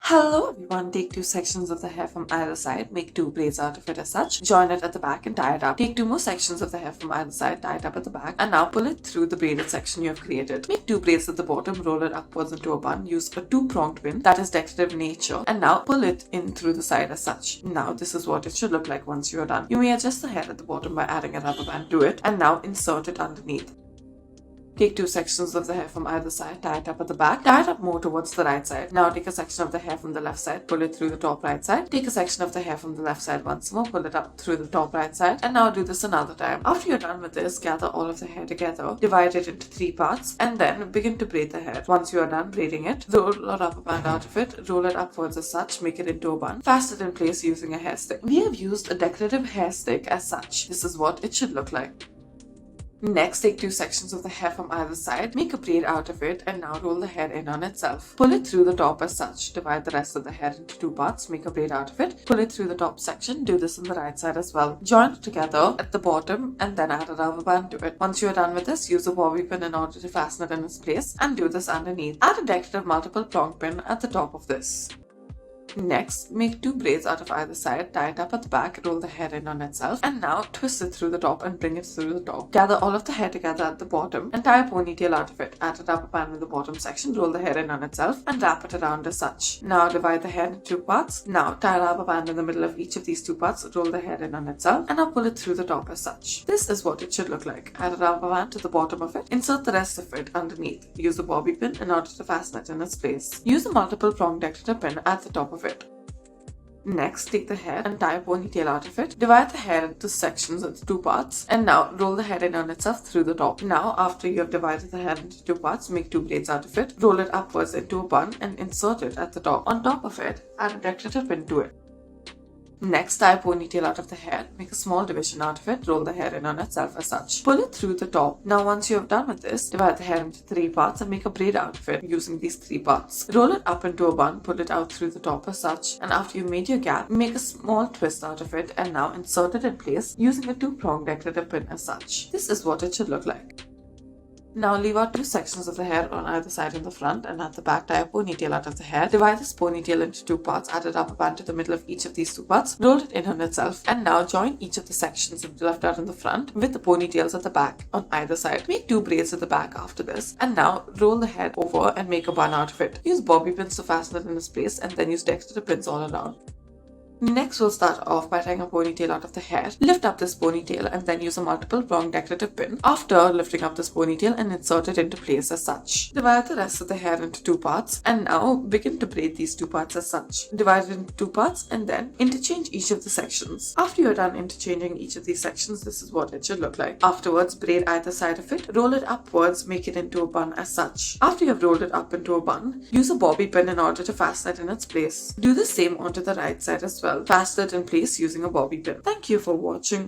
Hello everyone, take two sections of the hair from either side, make two braids out of it as such, join it at the back and tie it up. Take two more sections of the hair from either side, tie it up at the back, and now pull it through the braided section you have created. Make two braids at the bottom, roll it upwards into a bun, use a two-pronged pin that is decorative in nature, and now pull it in through the side as such. Now this is what it should look like once you are done. You may adjust the hair at the bottom by adding a rubber band to it, and now insert it underneath. Take two sections of the hair from either side, tie it up at the back, tie it up more towards the right side. Now take a section of the hair from the left side, pull it through the top right side. Take a section of the hair from the left side once more, pull it up through the top right side, and now do this another time. After you're done with this, gather all of the hair together, divide it into three parts, and then begin to braid the hair. Once you are done braiding it, roll a rubber band out of it, roll it upwards as such, make it into a bun, fasten it in place using a hair stick. We have used a decorative hair stick as such. This is what it should look like. Next, take two sections of the hair from either side, make a braid out of it, and now roll the hair in on itself. Pull it through the top as such, divide the rest of the hair into two parts, make a braid out of it, pull it through the top section, do this on the right side as well. Join it together at the bottom and then add a rubber band to it. Once you are done with this, use a bobby pin in order to fasten it in its place and do this underneath. Add a decorative multiple prong pin at the top of this. Next, make two braids out of either side, tie it up at the back, roll the hair in on itself, and now twist it through the top and bring it through the top. Gather all of the hair together at the bottom and tie a ponytail out of it. Add a rubber band in the bottom section, roll the hair in on itself, and wrap it around as such. Now divide the hair into two parts. Now tie a rubber band in the middle of each of these two parts, roll the hair in on itself, and now pull it through the top as such. This is what it should look like. Add a rubber band to the bottom of it, insert the rest of it underneath. Use a bobby pin in order to fasten it in its place. Use a multiple prong decorative pin at the top of it. Next, take the hair and tie a ponytail out of it. Divide the hair into sections into two parts, and now roll the hair in on itself through the top. Now, after you have divided the hair into two parts, make two braids out of it, roll it upwards into a bun, and insert it at the top. On top of it, add a decorative pin to it. Next, tie a ponytail out of the hair, make a small division out of it, roll the hair in on itself as such. Pull it through the top. Now once you have done with this, divide the hair into three parts and make a braid out of it using these three parts. Roll it up into a bun, pull it out through the top as such, and after you've made your gap, make a small twist out of it and now insert it in place using a two-prong decorative pin as such. This is what it should look like. Now leave out two sections of the hair on either side in the front, and at the back tie a ponytail out of the hair. Divide this ponytail into two parts, add a rubber band to the middle of each of these two parts, roll it in on itself, and now join each of the sections left out in the front with the ponytails at the back on either side. Make two braids at the back after this, and now roll the hair over and make a bun out of it. Use bobby pins to fasten it in its place, and then use decorative pins all around. Next, we'll start off by tying a ponytail out of the hair. Lift up this ponytail and then use a multiple prong decorative pin. After lifting up this ponytail and insert it into place as such. Divide the rest of the hair into two parts and now begin to braid these two parts as such. Divide it into two parts and then interchange each of the sections. After you're done interchanging each of these sections, this is what it should look like. Afterwards, braid either side of it, roll it upwards, make it into a bun as such. After you have rolled it up into a bun, use a bobby pin in order to fasten it in its place. Do the same onto the right side as well. Fasten it in place using a bobby pin. Thank you for watching.